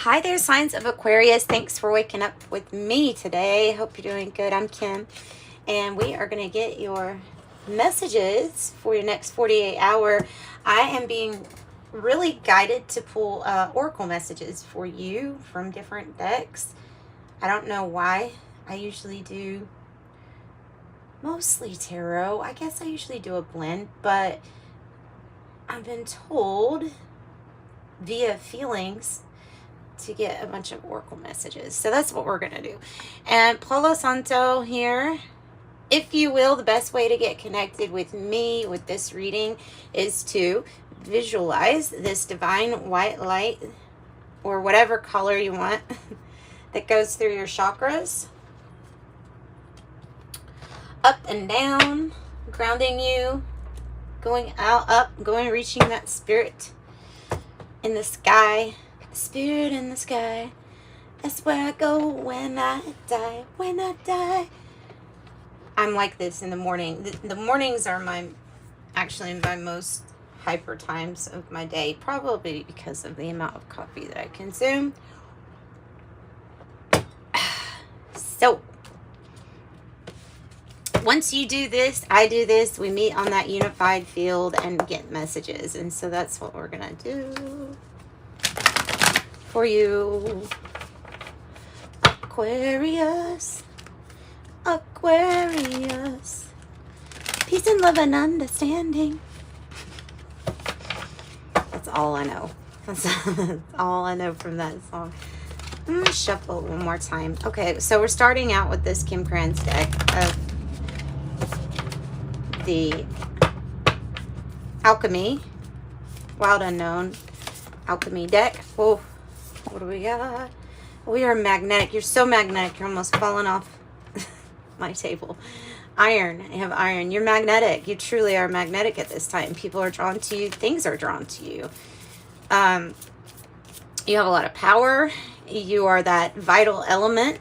Hi there, signs of Aquarius. Thanks for waking up with me today. Hope you're doing good. I'm Kim, and we are going to get your messages for your next 48 hour. I am being really guided to pull oracle messages for you from different decks. I don't know why. I usually do mostly tarot. I guess I usually do a blend, but I've been told via feelings to get a bunch of oracle messages. So that's what we're going to do. And Palo Santo here, if you will, the best way to get connected with me with this reading is to visualize this divine white light or whatever color you want that goes through your chakras, up and down, grounding you, going out, up, going, reaching that spirit in the sky. Spirit in the sky, that's where I go when I die, when I die. I'm like this in the morning. The mornings are actually my most hyper times of my day, probably because of the amount of coffee that I consume. So, once you do this, I do this, we meet on that unified field and get messages. And so that's what we're going to do for you. Aquarius, Aquarius, peace and love and understanding. That's all I know. That's all I know from that song. I'm gonna shuffle one more time. Okay, so we're starting out with this Kim Krans deck of the Alchemy, Wild Unknown Alchemy deck. Whoa. What do we got? We are magnetic. You're so magnetic. You're almost falling off my table. Iron. I have iron. You're magnetic. You truly are magnetic at this time. People are drawn to you. Things are drawn to you. You have a lot of power. You are that vital element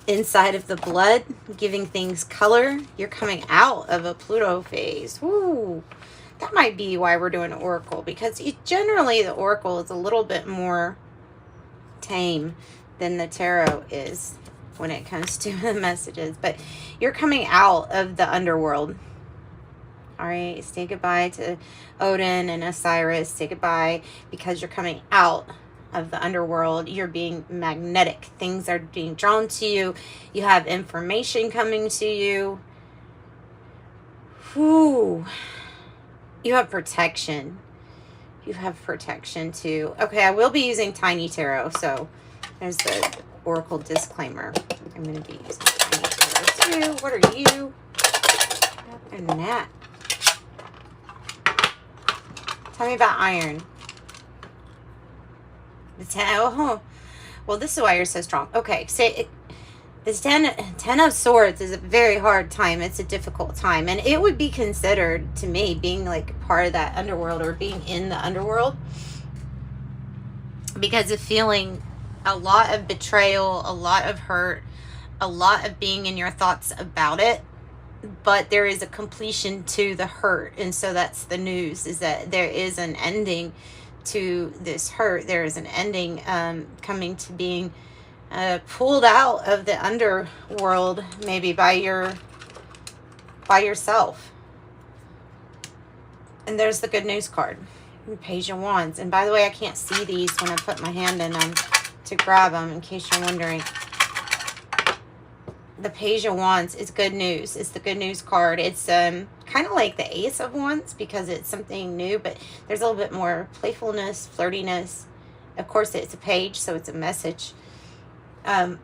inside of the blood, giving things color. You're coming out of a Pluto phase. Woo! That might be why we're doing an oracle, because generally the oracle is a little bit more tame than the tarot is when it comes to the messages. But you're coming out of the underworld. All right, say goodbye to Odin and Osiris. Say goodbye, because you're coming out of the underworld. You're being magnetic. Things are being drawn to you. You have information coming to you. Whew. You have protection. You have protection too. Okay, I will be using Tiny Tarot. So there's the oracle disclaimer. I'm going to be using Tiny Tarot too. What are you? Other than that, tell me about iron. The 10. Oh, well, this is why you're so strong. Okay, say this 10 of Swords is a very hard time. It's a difficult time. And it would be considered, to me, being like part of that underworld or being in the underworld, because of feeling a lot of betrayal, a lot of hurt, a lot of being in your thoughts about it. But there is a completion to the hurt. And so that's the news, is that there is an ending to this hurt. There is an ending coming to being pulled out of the underworld, maybe by yourself. And there's the good news card, Page of Wands. And by the way, I can't see these when I put my hand in them to grab them, in case you're wondering. The Page of Wands is good news. It's the good news card. It's kind of like the Ace of Wands, because it's something new, but there's a little bit more playfulness, flirtiness. Of course, it's a page, so it's a message. I'll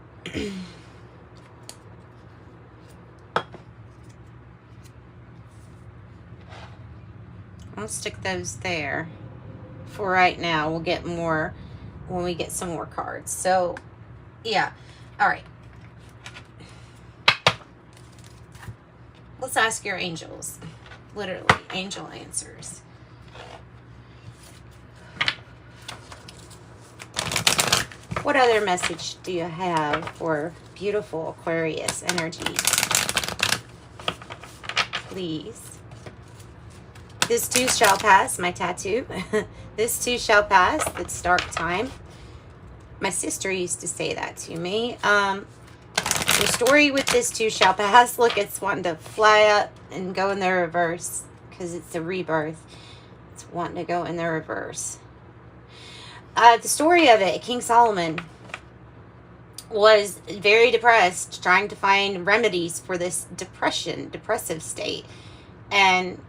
stick those there for right now. We'll get more when we get some more cards. So, yeah. All right. Let's ask your angels. Literally, angel answers. What other message do you have for beautiful Aquarius energy? Please. This too shall pass, my tattoo. This too shall pass. It's dark time. My sister used to say that to me. The story with this too shall pass. Look, it's wanting to fly up and go in the reverse because it's a rebirth. It's wanting to go in the reverse. The story of it, King Solomon was very depressed, trying to find remedies for this depressive state, and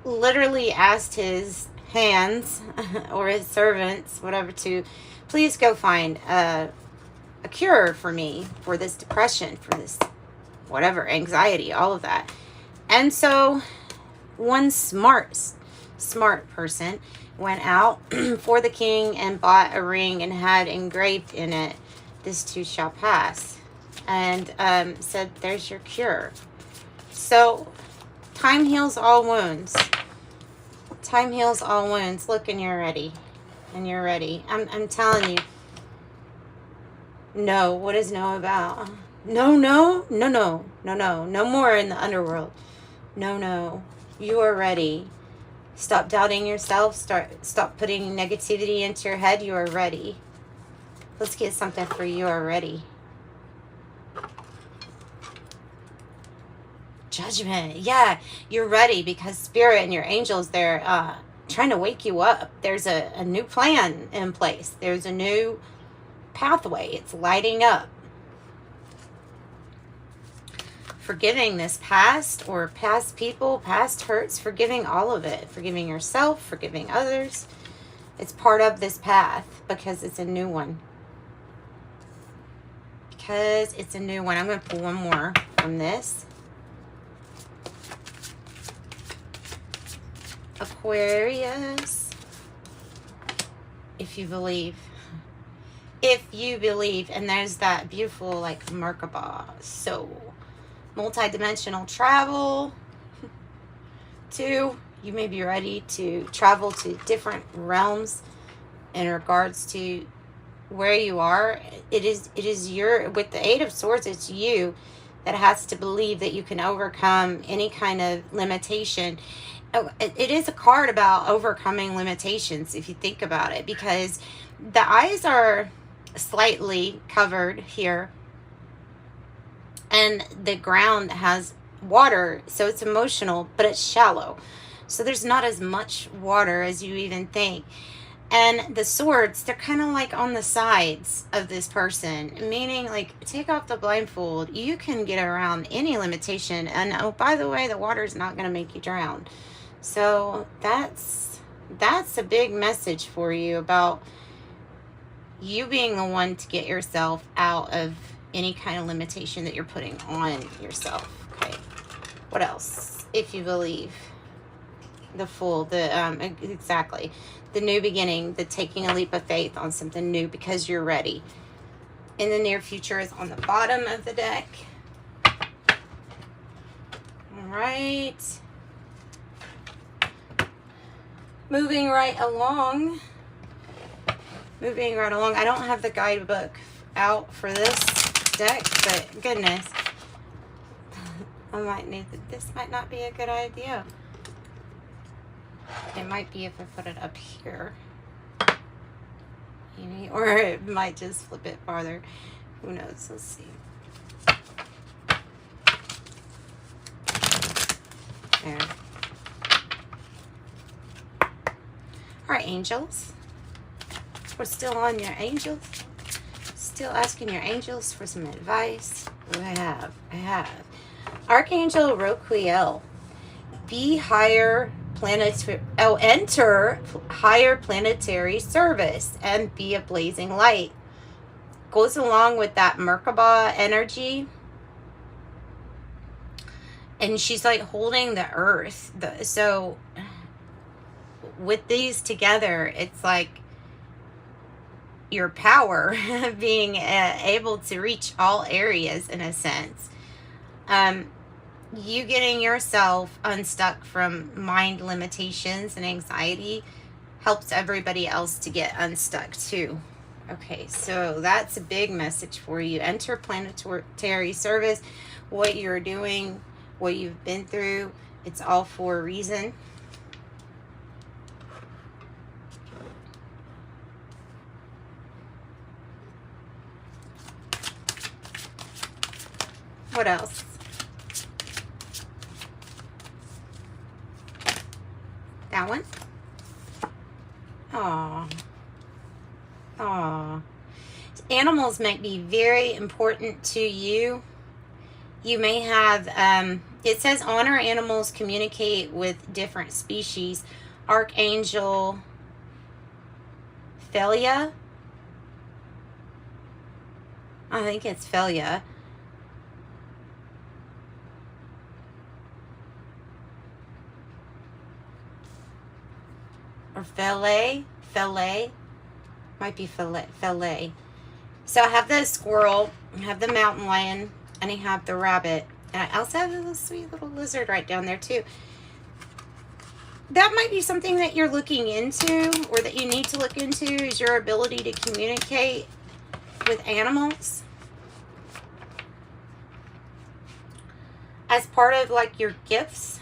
literally asked his hands or his servants, whatever, to please go find a cure for me for this depression, for this whatever, anxiety, all of that. And so one smart person went out for the king and bought a ring and had engraved in it, "This too shall pass," and said, "There's your cure." So time heals all wounds. Time heals all wounds. Look, and you're ready. And you're ready. I'm telling you. No. What is no about? No. No more in the underworld. No. You are ready. Stop doubting yourself. Stop putting negativity into your head. You are ready. Let's get something for you already. Judgment. Yeah, you're ready because Spirit and your angels, they're trying to wake you up. There's a new plan in place. There's a new pathway. It's lighting up. Forgiving this past or past people, past hurts, forgiving all of it. Forgiving yourself, forgiving others. It's part of this path because it's a new one. Because it's a new one. I'm going to pull one more from this. Aquarius. If you believe. If you believe. And there's that beautiful, like, Merkaba. So, multi-dimensional travel. 2, you may be ready to travel to different realms in regards to where you are. It is your, with the 8 of Swords, it's you that has to believe that you can overcome any kind of limitation. It is a card about overcoming limitations, if you think about it, because the eyes are slightly covered here and the ground has water, so it's emotional, but it's shallow, so there's not as much water as you even think. And the swords, they're kind of like on the sides of this person, meaning, like, take off the blindfold. You can get around any limitation. And oh, by the way, the water is not going to make you drown. So that's a big message for you about you being the one to get yourself out of any kind of limitation that you're putting on yourself. Okay. What else? If you believe. The Fool, exactly. The new beginning, the taking a leap of faith on something new because you're ready. In the near future is on the bottom of the deck. All right. Moving right along. I don't have the guidebook out for this deck, but goodness. I might need this might not be a good idea. It might be if I put it up here. Maybe, or it might just flip it farther. Who knows? Let's see. There. All right, angels. We're still on your angels. Still asking your angels for some advice. What do I have? Archangel Roquiel. Enter higher planetary service and be a blazing light. Goes along with that Merkaba energy. And she's like holding the earth. So with these together, it's like your power being able to reach all areas in a sense. You getting yourself unstuck from mind limitations and anxiety helps everybody else to get unstuck too. Okay, so that's a big message for you. Enter planetary service. What you're doing, what you've been through, it's all for a reason. What else? That one? Aw. Aw. Animals might be very important to you. You may have, it says honor animals, communicate with different species. Archangel Felia. I think it's Felia. Or Fele. Might be Fele. So I have the squirrel, I have the mountain lion, and I have the rabbit. And I also have a little sweet little lizard right down there too. That might be something that you're looking into, or that you need to look into, is your ability to communicate with animals. As part of like your gifts,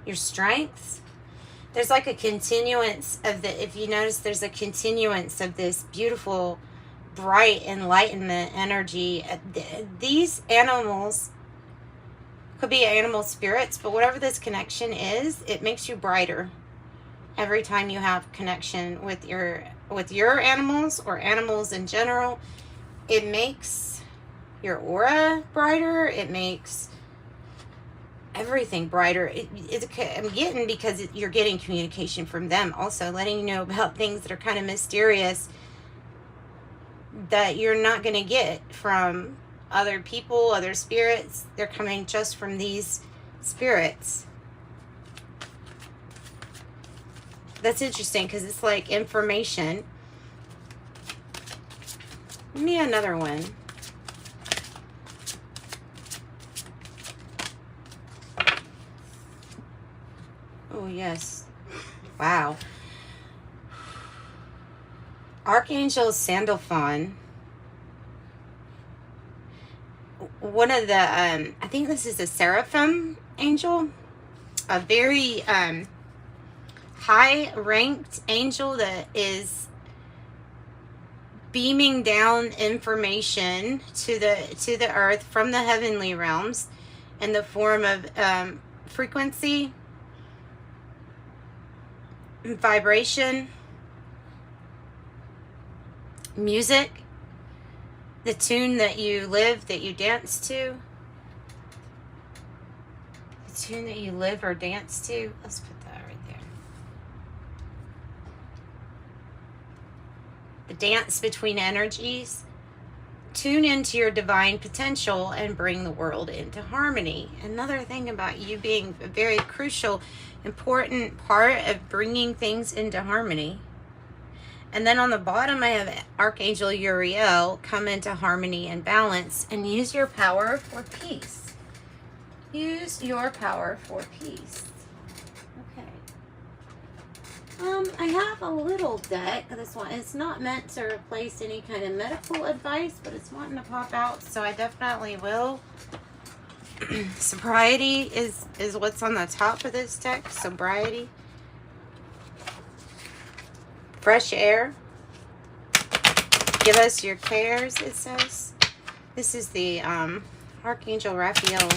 your strengths. There's like a continuance of the, if you notice, there's a continuance of this beautiful, bright enlightenment energy. These animals could be animal spirits, but whatever this connection is, it makes you brighter every time you have connection with your animals or animals in general. It makes your aura brighter. It makes everything brighter. I'm getting, because you're getting communication from them also, letting you know about things that are kind of mysterious that you're not going to get from other people, other spirits. They're coming just from these spirits. That's interesting, because it's like information. Give me another one. Oh, yes. Wow. Archangel Sandalphon. One of the, I think this is a seraphim angel. A very high-ranked angel that is beaming down information to the earth from the heavenly realms in the form of frequency, vibration, music, the tune that you live, that you dance to, the tune that you live or dance to. Let's put that right there. The dance between energies. Tune into your divine potential and bring the world into harmony. Another thing about you being a very crucial, important part of bringing things into harmony. And then on the bottom, I have Archangel Uriel, come into harmony and balance, and use your power for peace. Use your power for peace. Okay. I have a little deck. This one, it's not meant to replace any kind of medical advice, but it's wanting to pop out, so I definitely will. Sobriety is what's on the top of this deck. Sobriety. Fresh air. Give us your cares, it says. This is the Archangel Raphael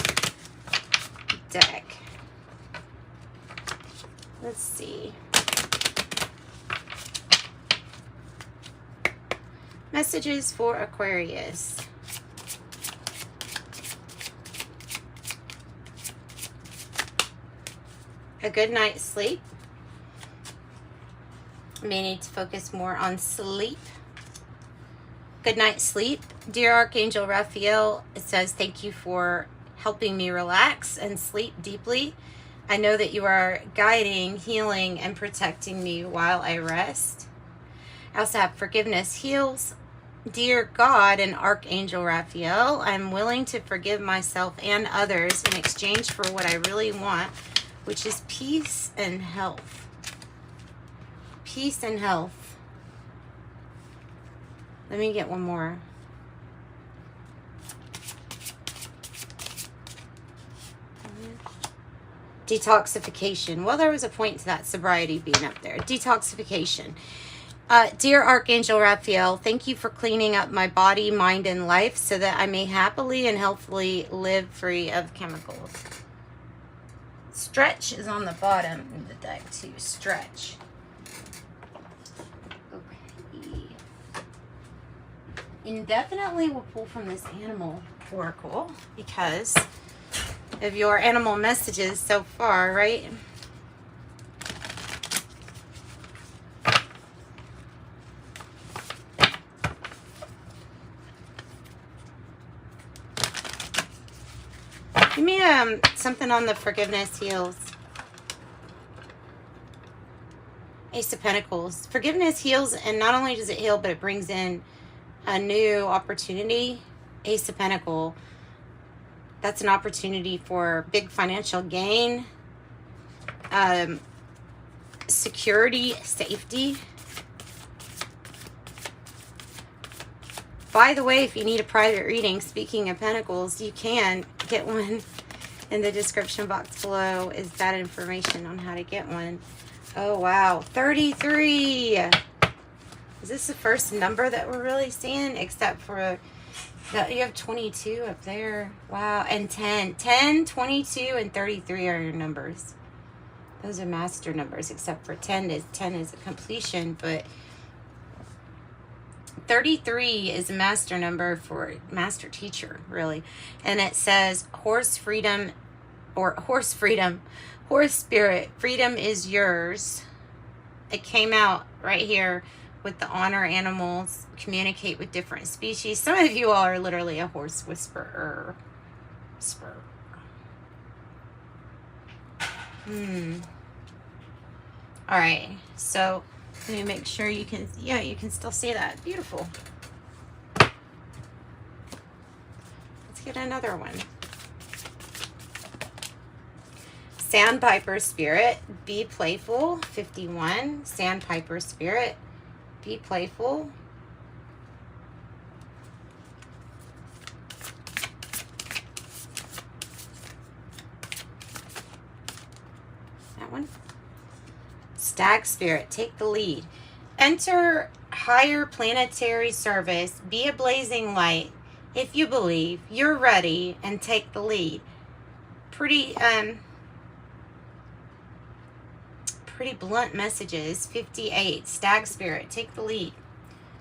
deck. Let's see. Messages for Aquarius. A good night's sleep. May need to focus more on sleep. Good night's sleep. Dear Archangel Raphael, it says, thank you for helping me relax and sleep deeply. I know that you are guiding, healing, and protecting me while I rest. I also have forgiveness heals. Dear God and Archangel Raphael, I'm willing to forgive myself and others in exchange for what I really want, which is peace and health. Peace and health. Let me get one more. Detoxification. Well, there was a point to that sobriety being up there. Detoxification. Dear Archangel Raphael, thank you for cleaning up my body, mind, and life so that I may happily and healthfully live free of chemicals. Stretch is on the bottom of the deck too. Stretch. Okay. Indefinitely will pull from this animal oracle because of your animal messages so far, right? Give me something on the forgiveness heals. Ace of Pentacles. Forgiveness heals, and not only does it heal, but it brings in a new opportunity. Ace of Pentacles. That's an opportunity for big financial gain, security, safety. By the way, if you need a private reading, speaking of Pentacles, you can get one in the description box below. Is that information on how to get one? Oh, wow. 33. Is this the first number that we're really seeing? Except for, you have 22 up there. Wow. And 10. 10, 22, and 33 are your numbers. Those are master numbers, except for 10 is a completion, but 33 is a master number for master teacher, really. And it says horse freedom, or horse freedom, horse spirit. Freedom is yours. It came out right here with the honor animals, communicate with different species. Some of you all are literally a horse whisperer. Whisperer. All right, so let me make sure you can, yeah, you can still see that. Beautiful. Let's get another one. Sandpiper spirit, be playful. 51. Sandpiper spirit, be playful. That one. Stag spirit, take the lead. Enter higher planetary service. Be a blazing light. If you believe, you're ready, and take the lead. Pretty blunt messages. 58. Stag spirit, take the lead.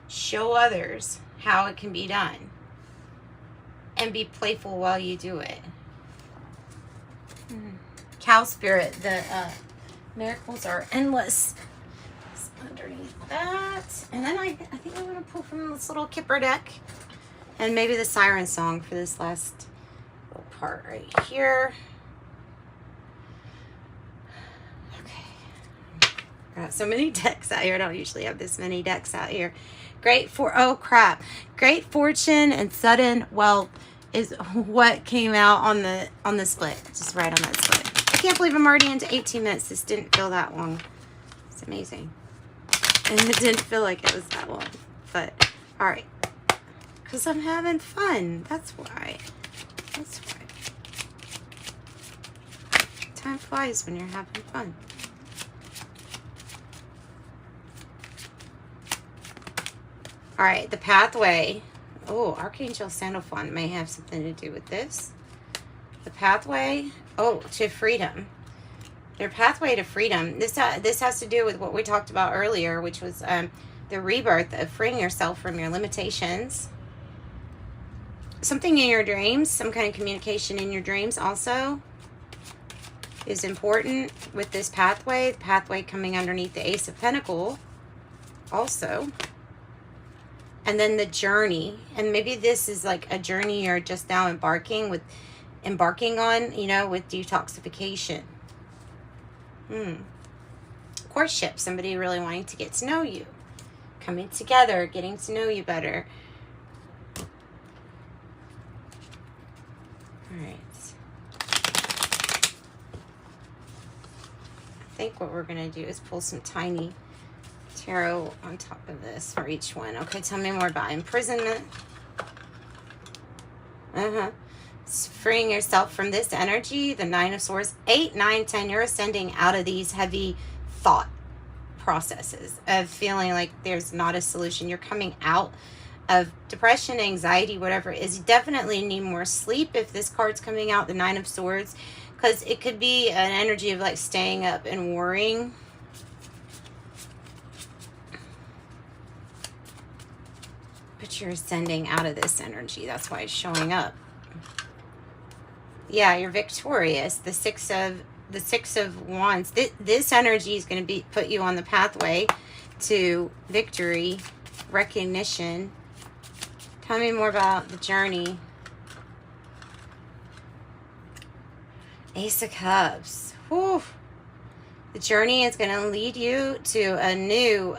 Show others how it can be done. And be playful while you do it. Cow spirit, the miracles are endless. It's underneath that. And then I think I'm going to pull from this little Kipper deck. And maybe the Siren song for this last little part right here. Okay. Got so many decks out here. I don't usually have this many decks out here. Oh crap. Great fortune and sudden wealth is what came out on the split. Just right on that split. I can't believe I'm already into 18 minutes. This didn't feel that long. It's amazing. And it didn't feel like it was that long. But, all right. Because I'm having fun. That's why. That's why. Time flies when you're having fun. All right, the pathway. Oh, Archangel Sandalphon may have something to do with this. The pathway, to freedom. Their pathway to freedom. This has to do with what we talked about earlier, which was the rebirth of freeing yourself from your limitations. Something in your dreams, some kind of communication in your dreams also is important with this pathway. The pathway coming underneath the Ace of Pentacles also. And then the journey. And maybe this is like a journey you're just now embarking on, you know, with detoxification. Courtship. Somebody really wanting to get to know you. Coming together, getting to know you better. Alright. I think what we're going to do is pull some tiny tarot on top of this for each one. Okay, tell me more about imprisonment. Freeing yourself from this energy. The 9 of Swords. 8, 9, 10. You're ascending out of these heavy thought processes of feeling like there's not a solution. You're coming out of depression, anxiety, whatever it is. You definitely need more sleep if this card's coming out, the Nine of Swords, because it could be an energy of like staying up and worrying. But you're ascending out of this energy. That's why it's showing up. Yeah, you're victorious. The Six of Wands. This energy is going to be put you on the pathway to victory, recognition. Tell me more about the journey. Ace of Cups. Whew. The journey is going to lead you to a new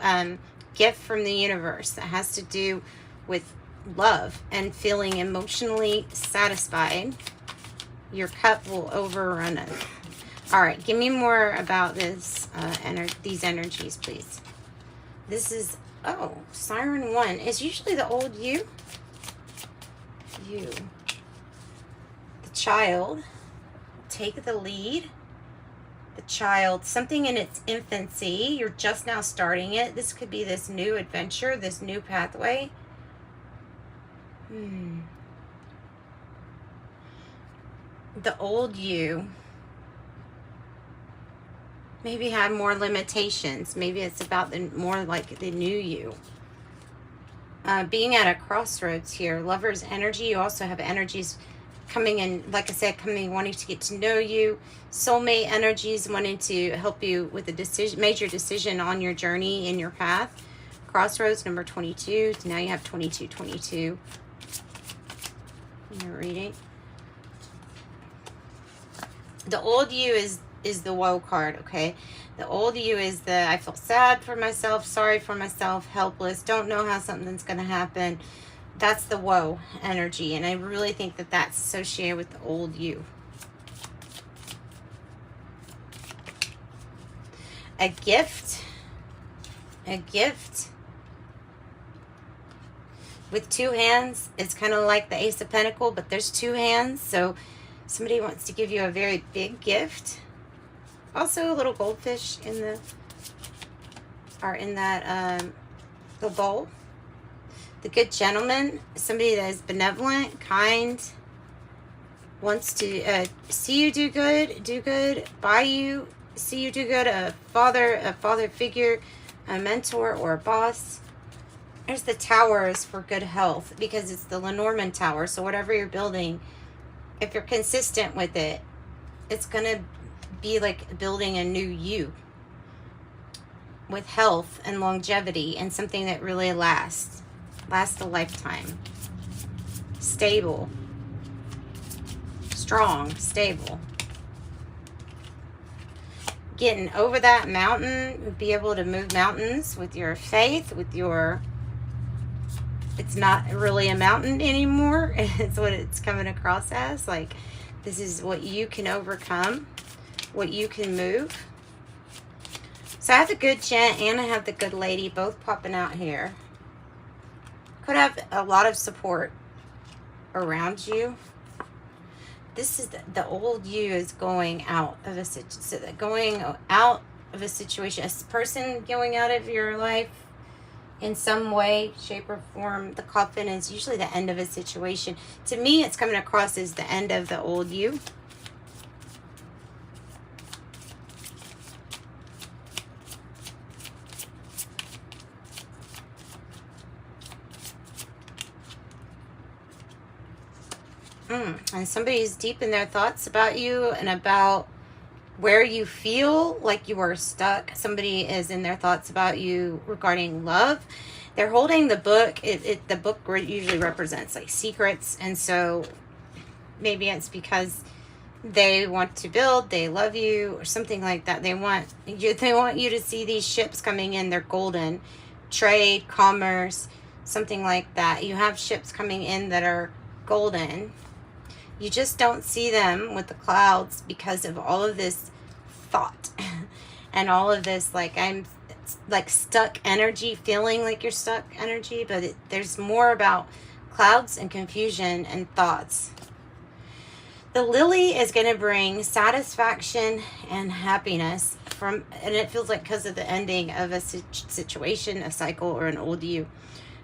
gift from the universe that has to do with love and feeling emotionally satisfied. Your cup will overrun it. All right, give me more about this these energies, please. This is, oh, Siren 1 is usually the old you. You. The child. Take the lead. The child, something in its infancy. You're just now starting it. This could be this new adventure, this new pathway. The old you maybe had more limitations. Maybe it's about the more like the new you. Being at a crossroads here. Lover's energy. You also have energies coming in, like I said, wanting to get to know you. Soulmate energies wanting to help you with a decision, major decision on your journey in your path. Crossroads number 22. So now you have 2222 in your reading. The old you is the woe card, okay? The old you is the I feel sad for myself, sorry for myself, helpless, don't know how something's going to happen. That's the woe energy, and I really think that that's associated with the old you. A gift with two hands. It's kind of like the Ace of Pentacles, but there's two hands, so somebody wants to give you a very big gift. Also, a little goldfish in the the bowl. The good gentleman, somebody that is benevolent, kind, wants to see you do good, buy you, see you do good. A father figure, a mentor, or a boss. There's the towers for good health, because it's the Lenormand tower. So whatever you're building, if you're consistent with it, it's going to be like building a new you with health and longevity and something that really lasts a lifetime. Stable, strong, stable. Getting over that mountain, be able to move mountains with your faith, with your, it's not really a mountain anymore. It's what it's coming across as. Like, this is what you can overcome, what you can move. So I have the good gent and I have the good lady both popping out here. Could have a lot of support around you. This is the old you is going out of a situation, a person going out of your life in some way, shape, or form. The coffin is usually the end of a situation. To me, it's coming across as the end of the old you. And somebody's deep in their thoughts about you and about where you feel like you are stuck. Somebody is in their thoughts about you regarding love. They're holding the book. The book usually represents like secrets, and so maybe it's because they want to build, they love you, or something like that. They want you to see these ships coming in. They're golden. Trade, commerce, something like that. You have ships coming in that are golden. You just don't see them with the clouds because of all of this thought and all of this, like, I'm like stuck energy, feeling like you're stuck energy, but there's more about clouds and confusion and thoughts. The lily is going to bring satisfaction and happiness and it feels like because of the ending of a situation, a cycle, or an old you.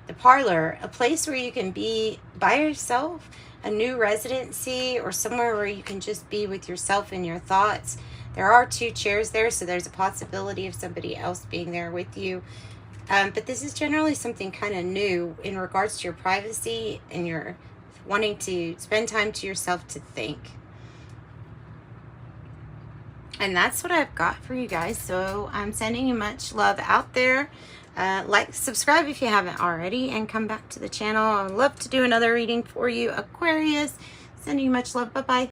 The parlor, a place where you can be by yourself, a new residency, or somewhere where you can just be with yourself and your thoughts. There are 2 chairs there, so there's a possibility of somebody else being there with you. But this is generally something kind of new in regards to your privacy and your wanting to spend time to yourself to think. And that's what I've got for you guys. So I'm sending you much love out there. Like, subscribe if you haven't already, and come back to the channel. I would love to do another reading for you, Aquarius. Sending you much love. Bye-bye.